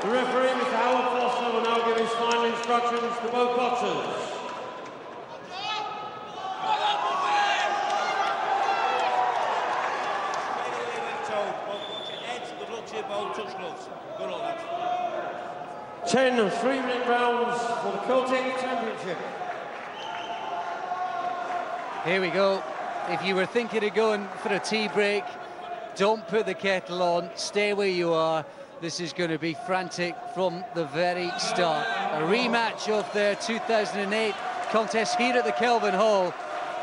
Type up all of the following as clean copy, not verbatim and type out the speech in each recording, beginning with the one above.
The referee, Mr. Howard Foster, will now give his final instructions to both boxers. Good old lads. 10 3-minute rounds for the Celtic Championship. Here we go. If you were thinking of going for a tea break, don't put the kettle on, stay where you are. This is going to be frantic from the very start. A rematch of their 2008 contest here at the Kelvin Hall,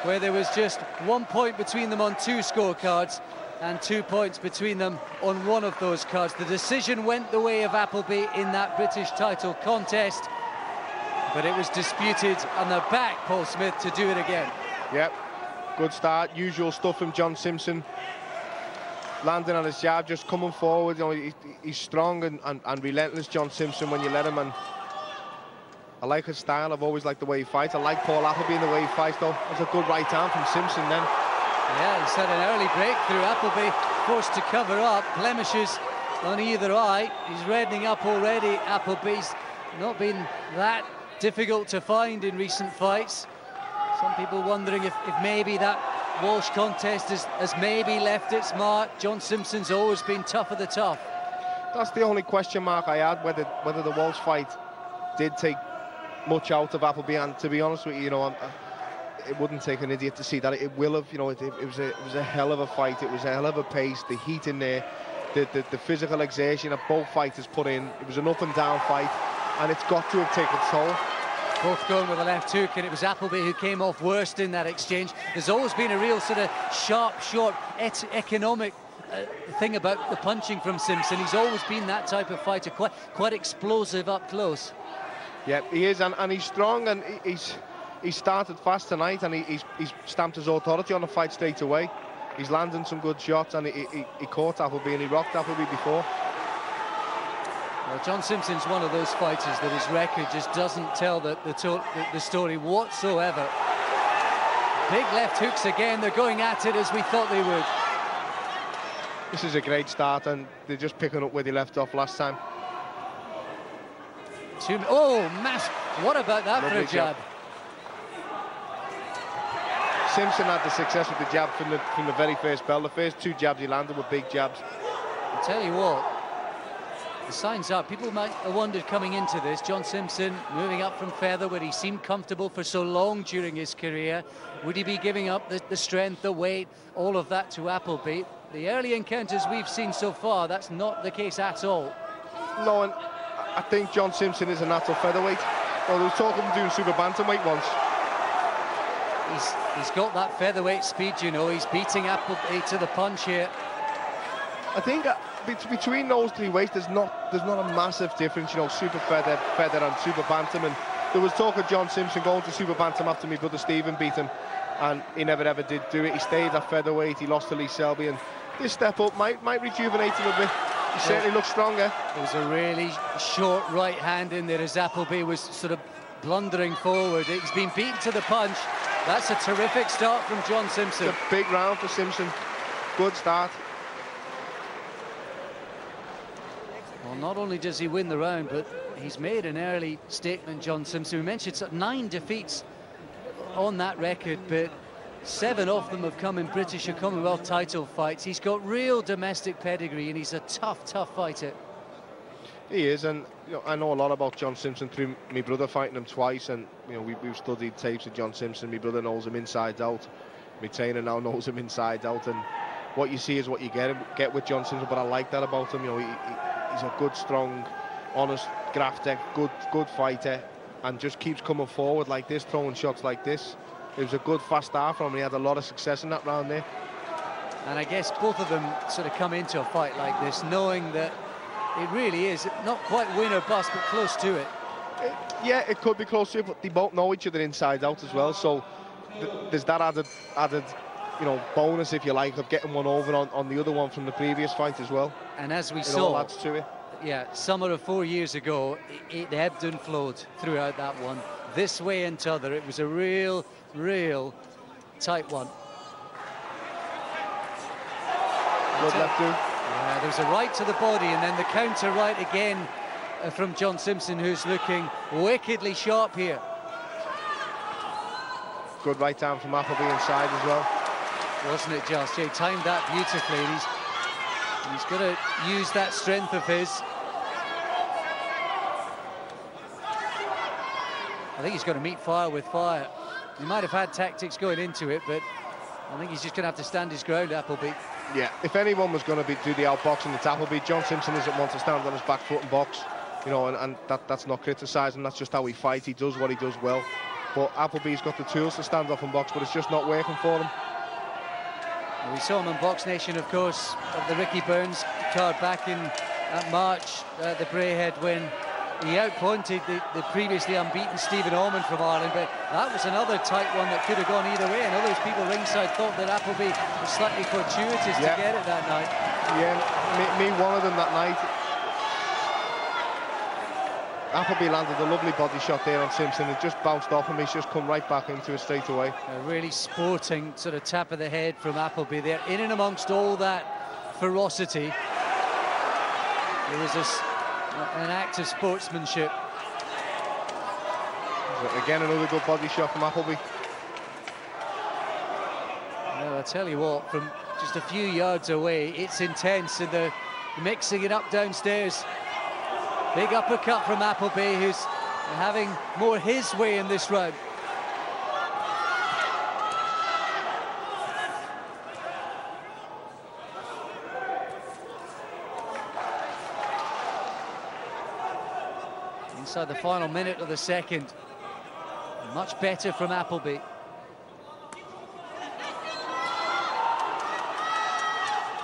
where there was just 1 point between them on 2 scorecards and 2 points between them on one of those cards. The decision went the way of Appleby in that British title contest, but it was disputed, and they're back, Paul Smith, to do it again. Yep, good start, usual stuff from John Simpson. Landing on his jab, just coming forward. You know, he's strong and relentless, John Simpson, when you let him. And I like his style. I've always liked the way he fights. I like Paul Appleby in the way he fights, though. There's a good right arm from Simpson then. Yeah, he's had an early breakthrough. Appleby forced to cover up, blemishes on either eye. He's reddening up already. Appleby's not been that difficult to find in recent fights. Some people wondering if maybe that Walsh contest has maybe left its mark. John Simpson's always been tough of the tough. That's the only question mark I had, whether the Walsh fight did take much out of Appleby. And to be honest with you, it wouldn't take an idiot to see that it will have. You know, it was a hell of a fight. It was a hell of a pace. The heat in there, the physical exertion that both fighters put in. It was an up and down fight, and it's got to have taken its toll. Both going with a left hook, and it was Appleby who came off worst in that exchange. There's always been a real sort of sharp, short, economic thing about the punching from Simpson. He's always been that type of fighter, quite explosive up close. Yeah, he is, and he's strong, and he started fast tonight, and he's stamped his authority on the fight straight away. He's landing some good shots, and he caught Appleby, and he rocked Appleby before. Well, John Simpson's one of those fighters that his record just doesn't tell the story whatsoever. Big left hooks again. They're going at it as we thought they would. This is a great start, and they're just picking up where they left off last time. Oh, mass! What about that Lovely for a jab? Simpson had the success with the jab from the very first bell. The first 2 jabs he landed were big jabs. I'll tell you what. The signs are, people might have wondered coming into this, John Simpson moving up from feather where he seemed comfortable for so long during his career. Would he be giving up the strength, the weight, all of that to Appleby? The early encounters we've seen so far, that's not the case at all. No, and I think John Simpson is a natural featherweight. Well, there was talk of him doing super bantamweight once. He's got that featherweight speed, you know. He's beating Appleby to the punch here. I think between those 3 weights, there's not a massive difference, you know, super feather and super bantam. And there was talk of John Simpson going to super bantam after my brother Stephen beat him, and he never ever did do it. He stayed at featherweight. He lost to Lee Selby, and this step up might rejuvenate him a bit. He certainly looks stronger. There was a really short right hand in there as Appleby was sort of blundering forward. He's been beaten to the punch. That's a terrific start from John Simpson. It's a big round for Simpson. Good start. Well, not only does he win the round, but he's made an early statement, John Simpson. We mentioned 9 defeats on that record, but 7 of them have come in British or Commonwealth title fights. He's got real domestic pedigree, and he's a tough fighter. He is, and you know, I know a lot about John Simpson through my brother fighting him twice, and you know, we've studied tapes of John Simpson. My brother knows him inside out. My trainer now knows him inside out, and what you see is what you get with John Simpson. But I like that about him. You know, he's a good, strong, honest grafter, good fighter, and just keeps coming forward like this, throwing shots like this. It was a good fast start from him. He had a lot of success in that round there. And I guess both of them sort of come into a fight like this knowing that it really is not quite win or bust, but close to it. Yeah, it could be close to it, but they both know each other inside out as well. So there's that added, you know, bonus, if you like, of getting one over on the other one from the previous fight as well. And as we it saw, all adds to it. Yeah, summer of 4 years ago, it ebbed and flowed throughout that one. This way and t'other, it was a real tight one. Good left hook. Yeah, there was a right to the body, and then the counter right again from John Simpson, who's looking wickedly sharp here. Good right hand from Appleby inside as well. Wasn't it just? He timed that beautifully, and he's got to use that strength of his. I think he's going to meet fire with fire. He might have had tactics going into it, but I think he's just going to have to stand his ground, Appleby. Yeah, if anyone was going to do the outboxing, it's Appleby. John Simpson doesn't want to stand on his back foot and box, you know, and that's not criticising. That's just how he fights. He does what he does well. But Appleby's got the tools to stand off and box, but it's just not working for him. We saw him on Box Nation, of course, of the Ricky Burns card back in March, the Brayhead, when he outpointed the previously unbeaten Stephen Ormond from Ireland. But that was another tight one that could have gone either way. And all those people ringside thought that Appleby was slightly fortuitous to get it that night. Yeah, me one of them that night. Appleby landed a lovely body shot there on Simpson. It just bounced off him. He's just come right back into it straight away. A really sporting sort of tap of the head from Appleby there. In and amongst all that ferocity, there was an act of sportsmanship. Again, another good body shot from Appleby. Well, I tell you what, from just a few yards away, it's intense, and they're mixing it up downstairs. Big uppercut from Appleby, who's having more his way in this round. Inside the final minute of the second. Much better from Appleby.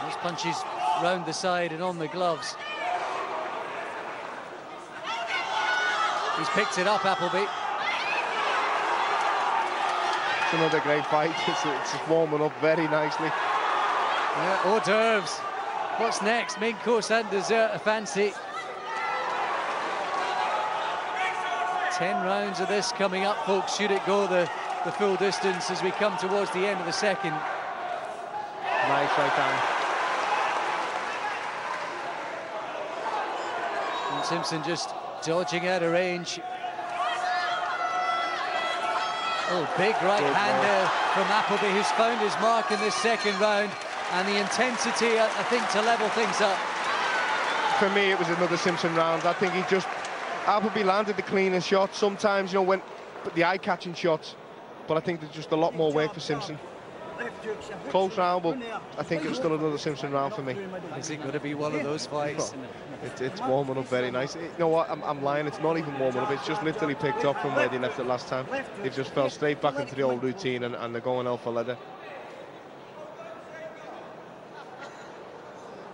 Those punches round the side and on the gloves. He's picked it up, Appleby. It's another great fight. It's warming up very nicely. Yeah, hors d'oeuvres. What's next? Main course and dessert, a fancy. 10 rounds of this coming up, folks. Should it go the full distance as we come towards the end of the second. Nice right hand. And Simpson just dodging out of range. Oh, big right hand there from Appleby, who's found his mark in this second round, and the intensity, I think, to level things up. For me, it was another Simpson round. I think Appleby landed the cleanest shots. Sometimes, you know, when the eye-catching shots, but I think there's just a lot more work for Simpson. Close round, but I think it was still another Simpson round for me. Is it going to be one of those fights? It's warming up very nice. You know what, I'm lying, it's not even warming up, it's just literally picked up from where they left it last time. They've just fell straight back into the old routine, and they're going out for leather.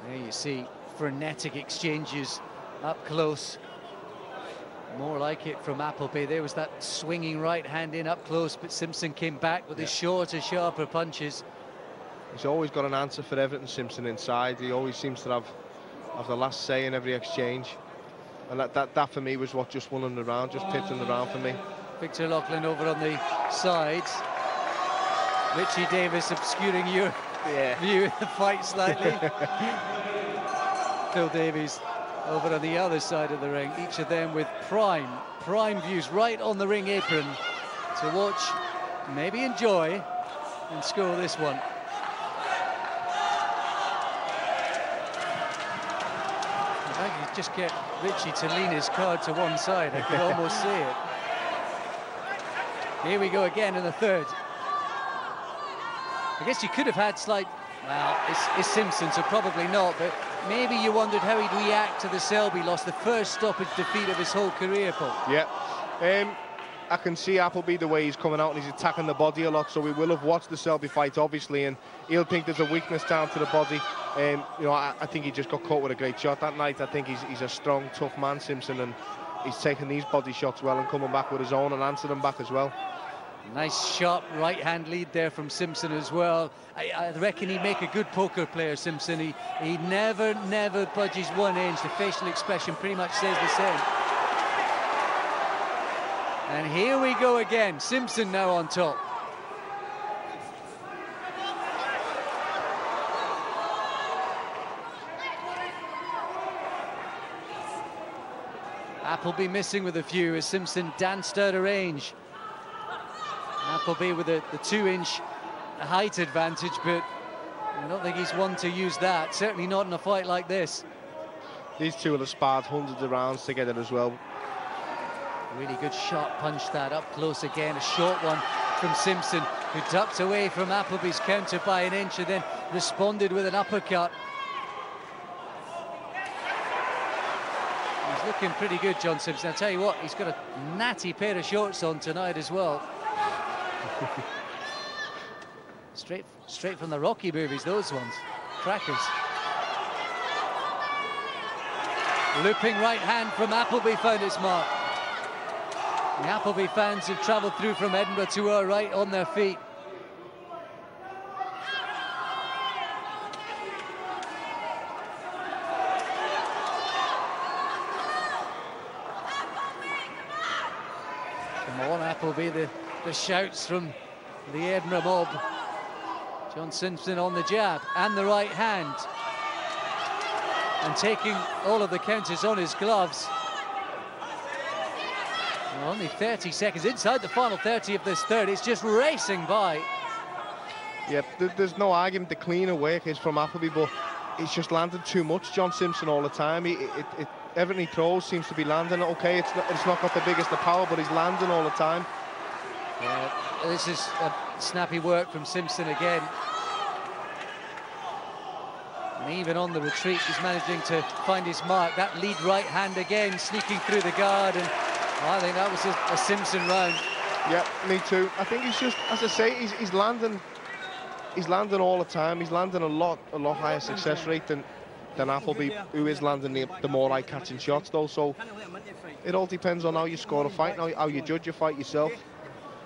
There you see frenetic exchanges up close. More like it from Appleby. There was that swinging right hand in up close, but Simpson came back with his shorter, sharper punches. He's always got an answer for everything, Simpson, inside. He always seems to have the last say in every exchange. And that for me was what just won him the round, just tipped him the round for me. Victor Loughlin over on the sides. Richie Davis obscuring your view of the fight slightly. Phil Davies over on the other side of the ring, each of them with prime views right on the ring apron to watch, maybe enjoy, and score this one. If I could just get Richie to lean his card to one side, I could almost see it. Here we go again in the third. I guess you could have had slight, well, it's Simpson, so probably not, but maybe you wondered how he'd react to the Selby loss, the first stoppage defeat of his whole career, Paul. Yeah, I can see Appleby the way he's coming out and he's attacking the body a lot, so we will have watched the Selby fight, obviously, and he'll think there's a weakness down to the body. You know, I think he just got caught with a great shot that night. I think he's a strong, tough man, Simpson, and he's taking these body shots well and coming back with his own and answering them back as well. Nice sharp right hand lead there from Simpson as well. I reckon he'd make a good poker player, Simpson. He never budges 1 inch. The facial expression pretty much says the same. And here we go again. Simpson now on top. Appleby missing with a few as Simpson danced out of range. Appleby with the 2-inch height advantage, but I don't think he's one to use that, certainly not in a fight like this. These two will have sparred hundreds of rounds together as well. Really good sharp punch that up close again, a short one from Simpson, who ducked away from Appleby's counter by an inch and then responded with an uppercut. He's looking pretty good, John Simpson. I'll tell you what, he's got a natty pair of shorts on tonight as well. Straight from the Rocky movies, those ones. Crackers. Looping right hand from Appleby found its mark. The Appleby fans have travelled through from Edinburgh to our right on their feet. Come on, Appleby, the shouts from the Edinburgh mob. John Simpson on the jab and the right hand. And taking all of the counters on his gloves. Well, only 30 seconds inside the final 30 of this third. It's just racing by. Yep, there's no argument. The cleaner work is from Appleby, but it's just landed too much, John Simpson, all the time. Everything he throws seems to be landing. Okay, it's not got the biggest of power, but he's landing all the time. Yeah, this is a snappy work from Simpson again. And even on the retreat, he's managing to find his mark. That lead right hand again, sneaking through the guard, and I think that was a Simpson round. Yeah, me too. I think he's just, as I say, he's landing all the time. He's landing a lot higher success rate than Appleby, who is landing the more eye-catching shots, though. So it all depends on how you score a fight, how you judge a fight yourself.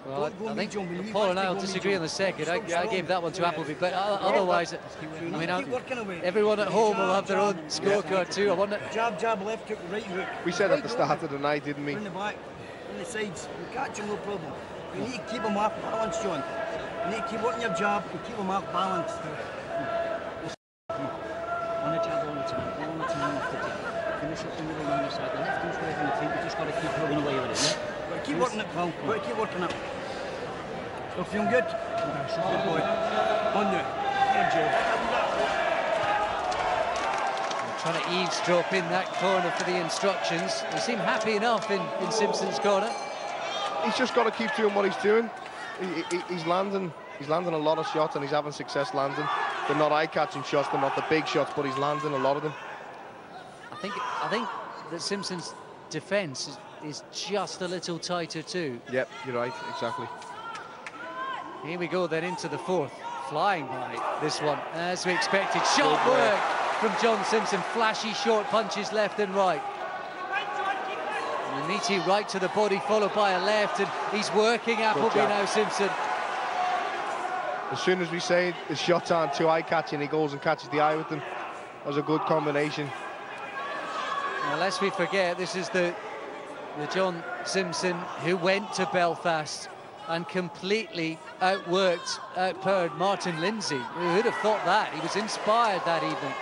Well, I think Paul and I will disagree on the second. I gave that one to Appleby, but otherwise, I mean, everyone at home will have their own scorecard too. I wonder. Jab, left hook, right hook. We said at the start of the night, didn't we? In the back, in the sides. You catch him, no problem. You need to keep him off balance, John. You need to keep working your jab and keep him off balance. On the jab all the time, off the jab. Finish it from the other side. The left hand's away from the feet, you just got to keep moving away with it, yeah? Keep working it, pal. Keep working it. Still feeling good? Good boy. On there. Good job. Trying to eavesdrop in that corner for the instructions. They seem happy enough in Simpson's corner. He's just got to keep doing what he's doing. He's landing a lot of shots and he's having success landing. They're not eye-catching shots, they're not the big shots, but he's landing a lot of them. I think that Simpson's defence is just a little tighter too. Yep, you're right, exactly. Here we go then into the fourth. Flying by this one, as we expected. Sharp work from John Simpson. Flashy short punches left and right. Meaty right to the body, followed by a left, and he's working Appleby now, Simpson. As soon as we say his shots aren't too eye-catching, he goes and catches the eye with them. That was a good combination. Now, lest we forget, this is the John Simpson who went to Belfast and completely outpowered Martin Lindsay. Who would have thought that? He was inspired that evening.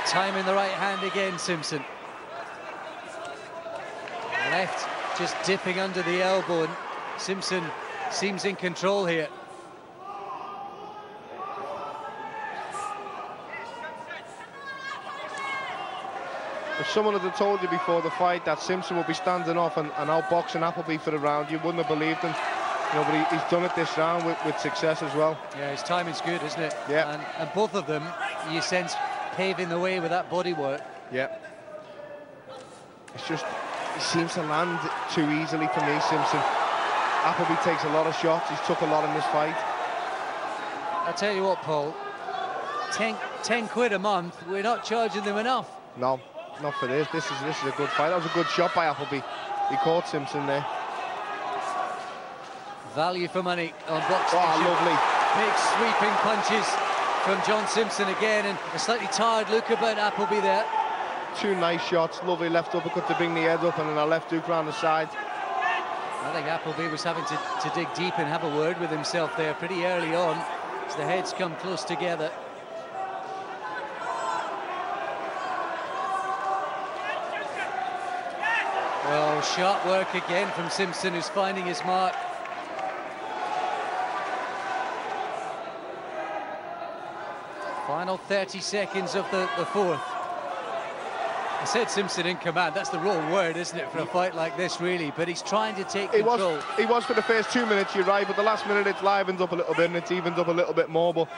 Time in the right hand again, Simpson. Left just dipping under the elbow, and Simpson seems in control here. If someone had told you before the fight that Simpson would be standing off and outboxing Appleby for the round, you wouldn't have believed him. You know, but he's done it this round with success as well. Yeah, his timing's good, isn't it? Yeah. And both of them, you sense, paving the way with that bodywork. Yeah. It's just, he seems to land too easily for me, Simpson. Appleby takes a lot of shots. He's took a lot in this fight. I'll tell you what, Paul, 10 quid a month, we're not charging them enough. No, not for this. This is a good fight. That was a good shot by Appleby. He caught Simpson there. Value for money on Boxe. Oh, lovely. Big sweeping punches from John Simpson again, and a slightly tired look about Appleby there. Two nice shots, lovely left uppercut to bring the head up, and then a left hook round the side. I think Appleby was having to dig deep and have a word with himself there pretty early on. as the heads come close together. Well, sharp work again from Simpson, who's finding his mark. Final 30 seconds of the fourth. I said Simpson in command. That's the wrong word, isn't it, for a fight like this, really? But he's trying to take control. He was for the first 2 minutes, you're right, but the last minute it's livened up a little bit and it's evened up a little bit more. But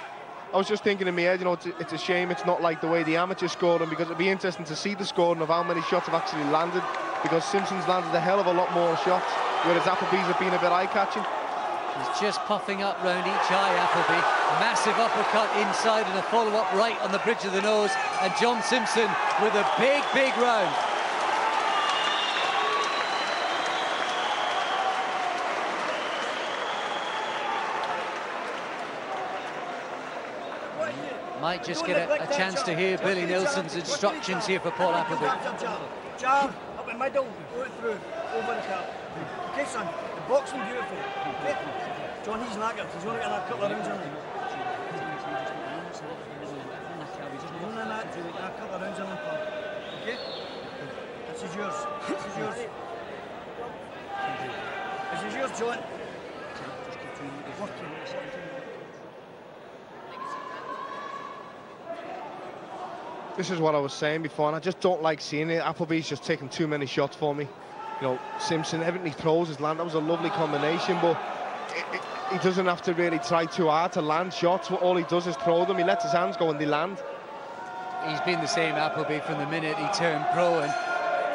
I was just thinking in my head, you know, it's a shame it's not like the way the amateurs scored them, because it'd be interesting to see the scoring of how many shots have actually landed, because Simpson's landed a hell of a lot more shots, whereas Appleby's have been a bit eye-catching. He's just puffing up round each eye, Appleby. Massive uppercut inside and a follow-up right on the bridge of the nose. And John Simpson with a big, big round. Might just get a chance to hear Billy Nilsson's instructions here for Paul Appleby. Jab, up in the middle, go it through, over the cap. Okay, son, the boxing beautiful. Okay. John, he's knackered. He's only got a couple of rounds on him. No, a couple of rounds on him, pal. Okay? This is yours. This is yours. This is yours, John. This is what I was saying before, and I just don't like seeing it. Appleby's just taking too many shots for me. You know, Simpson, everything he throws is land. That was a lovely combination, but he doesn't have to really try too hard to land shots. All he does is throw them. He lets his hands go and they land. He's been the same, Appleby, from the minute he turned pro, and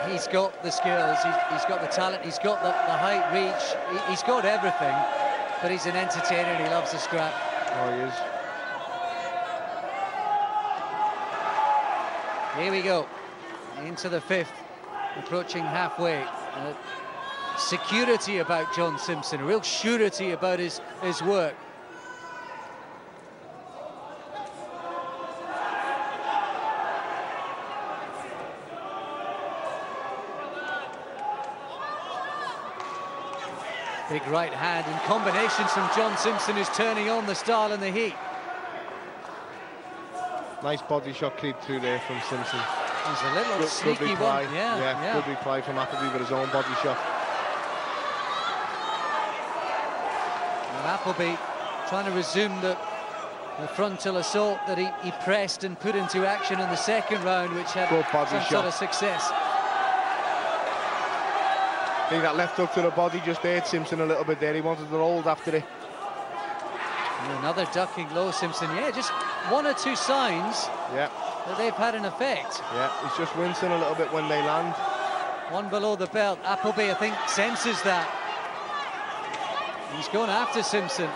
he's got the skills, he's got the talent, he's got the height, reach, he's got everything, but he's an entertainer and he loves the scrap. Oh, he is. Here we go, into the fifth, approaching halfway. Security about John Simpson, a real surety about his work. Big right hand and combinations from John Simpson, who's turning on the style and the heat. Nice body shot creep through there from Simpson. He's a little sneaky one. Yeah. Good reply from Appleby with his own body shot. And Appleby trying to resume the frontal assault that he pressed and put into action in the second round, which had some sort of success. I think that left hook to the body just hurt Simpson a little bit there. He wanted to hold after it. And another ducking low, Simpson. Yeah, just one or two signs that they've had an effect. Yeah, he's just wincing a little bit when they land. One below the belt. Appleby, I think, senses that. He's going after Simpson.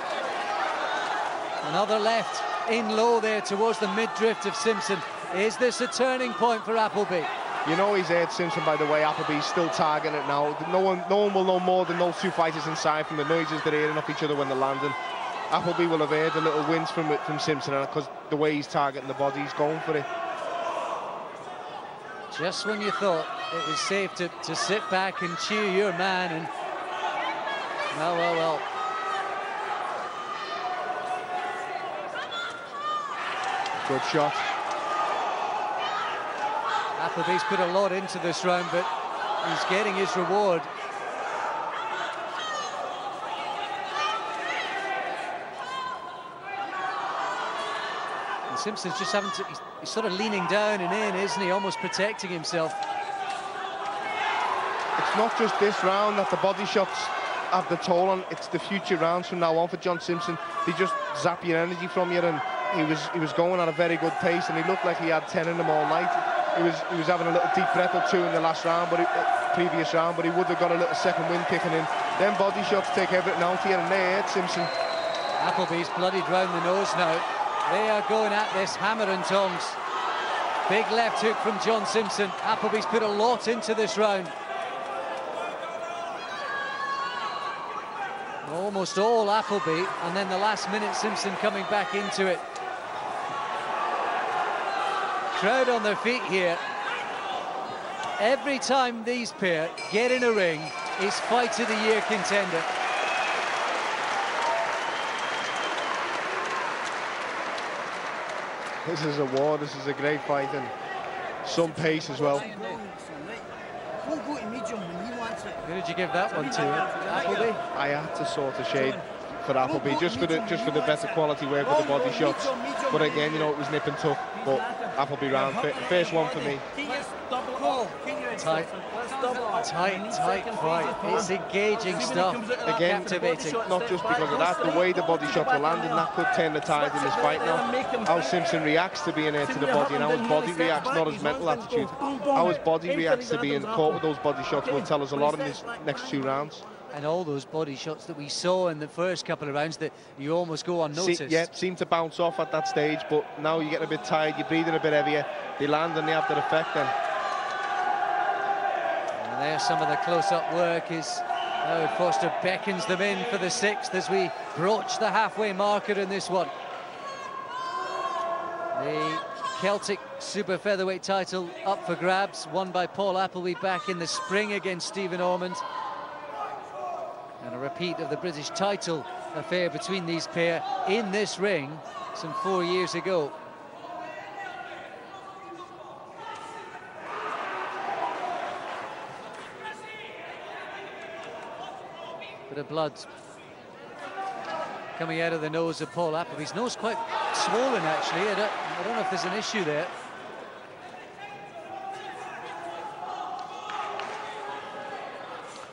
Another left in low there towards the mid-drift of Simpson. Is this a turning point for Appleby? You know he's hurt Simpson by the way Appleby's still targeting it now. No one will know more than those two fighters inside from the noises they're hearing off each other when they're landing. Appleby will have heard a little wince from Simpson, because the way he's targeting the body, he's going for it. Just when you thought it was safe to sit back and cheer your man, and well. Good shot. Appleby's put a lot into this round, but he's getting his reward. And Simpson's just having to, he's sort of leaning down and in, isn't he? Almost protecting himself. It's not just this round that the body shots have the toll on, it's the future rounds from now on for John Simpson. They just zap your energy from you, and he was going at a very good pace, and he looked like he had 10 in him all night. He was having a little deep breath or two in the last round, previous round, but he would have got a little second wind kicking in. Then body shots take everything out here, and they hurt Simpson. Appleby's bloodied round the nose now. They are going at this hammer and tongs. Big left hook from John Simpson. Appleby's put a lot into this round. Almost all Appleby, and then the last minute Simpson coming back into it. Crowd on their feet here. Every time these pair get in a ring, it's Fight of the Year contender. This is a war. This is a great fight, and some pace as well. Who did you give that one to? Appleby? I had to sort of shade for Appleby just for the better quality work with the body shots. But again, you know, it was nip and tuck. But Appleby round, first one for me. Tight fight. It's engaging stuff. Again, Captivating. not just because of that, the way the body shots were landing, that could turn the tide in this fight now. How Simpson reacts to being hit to the body, and how his body reacts, not his mental attitude. How his body reacts to being caught with those body shots will tell us a lot in these next 2 rounds. And all those body shots that we saw in the first couple of rounds that you almost go unnoticed. Seem to bounce off at that stage, but now you're getting a bit tired, you're breathing a bit heavier, they land and they have that effect then. And there's some of the close-up work as Howard Foster beckons them in for the 6th as we broach the halfway marker in this one. The Celtic Super Featherweight title up for grabs, won by Paul Appleby back in the spring against Stephen Ormond. And a repeat of the British title affair between these pair in this ring some 4 years ago. Bit of blood coming out of the nose of Paul Appleby's nose, quite swollen actually. I don't know if there's an issue there.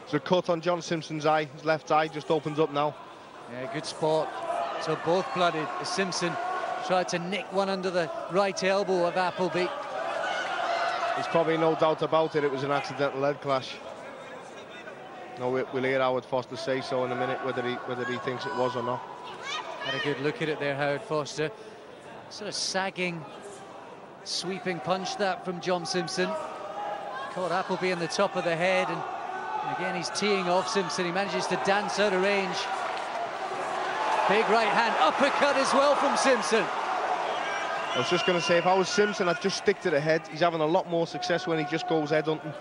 There's a cut on John Simpson's eye, his left eye just opens up now. Yeah, good spot. So both blooded as Simpson tried to nick one under the right elbow of Appleby. There's probably no doubt about it, it was an accidental lead clash. No, we'll hear Howard Foster say so in a minute, whether he thinks it was or not. Had a good look at it there, Howard Foster. Sort of sagging, sweeping punch that from John Simpson. Caught Appleby in the top of the head, and again he's teeing off Simpson. He manages to dance out of range. Big right hand uppercut as well from Simpson. I was just going to say, if I was Simpson, I'd just stick to the head. He's having a lot more success when he just goes head hunting.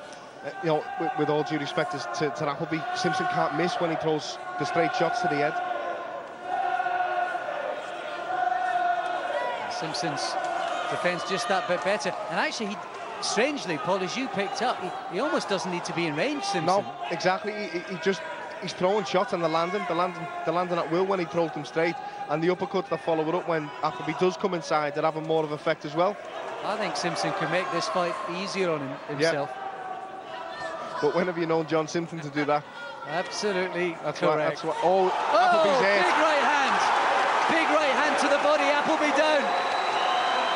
You know, with all due respect to Appleby, Simpson can't miss when he throws the straight shots to the head. Simpson's defence just that bit better. And actually, strangely, Paul, as you picked up, he almost doesn't need to be in range, Simpson. No, exactly. He's throwing shots and they're landing at will when he throws them straight. And the uppercuts that follow it up when Appleby does come inside, they're having more of an effect as well. I think Simpson can make this fight easier on himself. Yeah. But when have you known John Simpson to do that? Absolutely that's correct. Appleby's head. Big right hand. Big right hand to the body. Appleby down.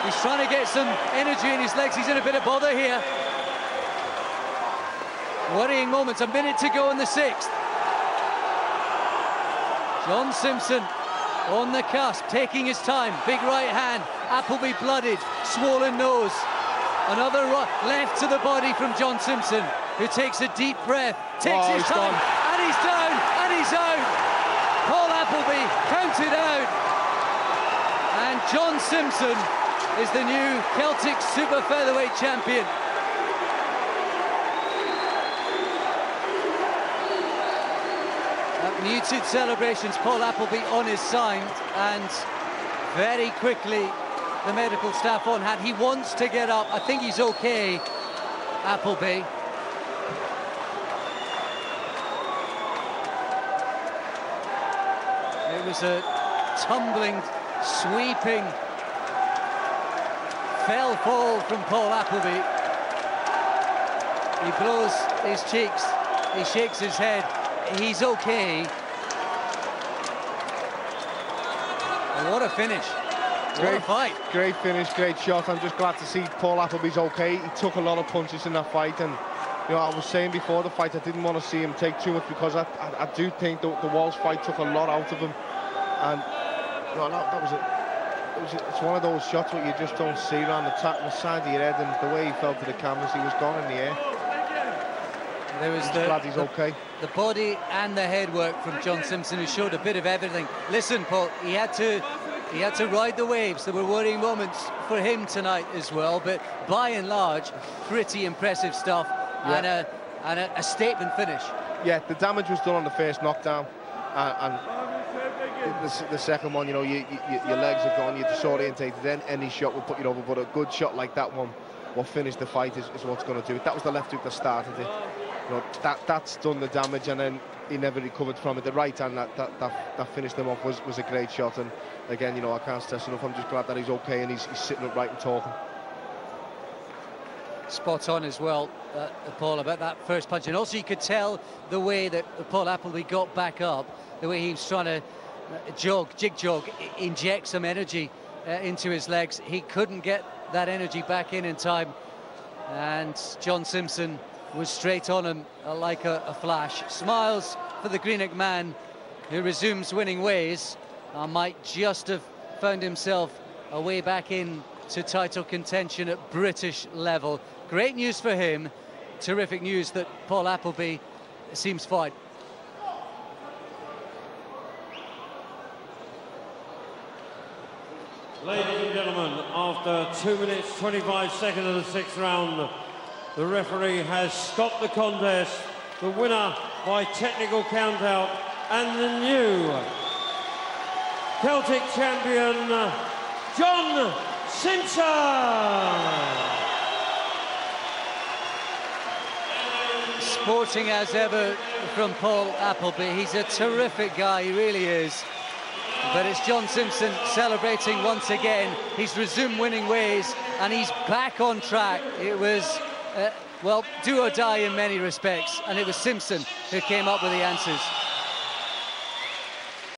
He's trying to get some energy in his legs. He's in a bit of bother here. Worrying moments. A minute to go in the 6th. John Simpson on the cusp, taking his time. Big right hand. Appleby blooded, swollen nose. Another left to the body from John Simpson, who takes a deep breath, takes his time, and he's down, and he's out. Paul Appleby counted out. And John Simpson is the new Celtic Super Featherweight champion. Muted celebrations, Paul Appleby on his side, and very quickly the medical staff on hand. He wants to get up. I think he's okay, Appleby. It was a tumbling, sweeping, fell fall from Paul Appleby. He blows his cheeks, he shakes his head. He's okay. And what a finish. Great fight. Great finish, great shot. I'm just glad to see Paul Appleby's okay. He took a lot of punches in that fight, and you know, I was saying before the fight I didn't want to see him take too much, because I do think the Walsh fight took a lot out of him, and you know, that was it. It's one of those shots where you just don't see around the side of your head, and the way he fell to the canvas, he was gone in the air. There was glad he's okay. The body and the head work from John Simpson, who showed a bit of everything. Listen, Paul, he had to ride the waves. There were worrying moments for him tonight as well, but by and large, pretty impressive stuff. Yeah. And a statement finish. Yeah, the damage was done on the first knockdown, and the second one, you know, your legs are gone, you're disorientated, then any shot will put you over, but a good shot like that one will finish the fight is what's going to do it. That was the left hook that started it. You know, that's done the damage, and then he never recovered from it. The right hand that finished him off was a great shot, and again, you know, I can't stress enough, I'm just glad that he's okay and he's sitting upright and talking. Spot on as well, Paul, about that first punch, and also you could tell the way that Paul Appleby got back up, the way he was trying to jig jog, inject some energy into his legs. He couldn't get that energy back in time, and John Simpson was straight on him like a flash. Smiles for the Greenock man, who resumes winning ways. Might just have found himself a way back in to title contention at British level. Great news for him. Terrific news that Paul Appleby seems fine. Ladies and gentlemen, after 2 minutes 25 seconds of the 6th round, the referee has stopped the contest. The winner by technical countout and the new Celtic champion, John Simpson. Sporting as ever from Paul Appleby. He's a terrific guy, he really is. But it's John Simpson celebrating once again. He's resumed winning ways and he's back on track. It was, well, do or die in many respects, and it was Simpson who came up with the answers.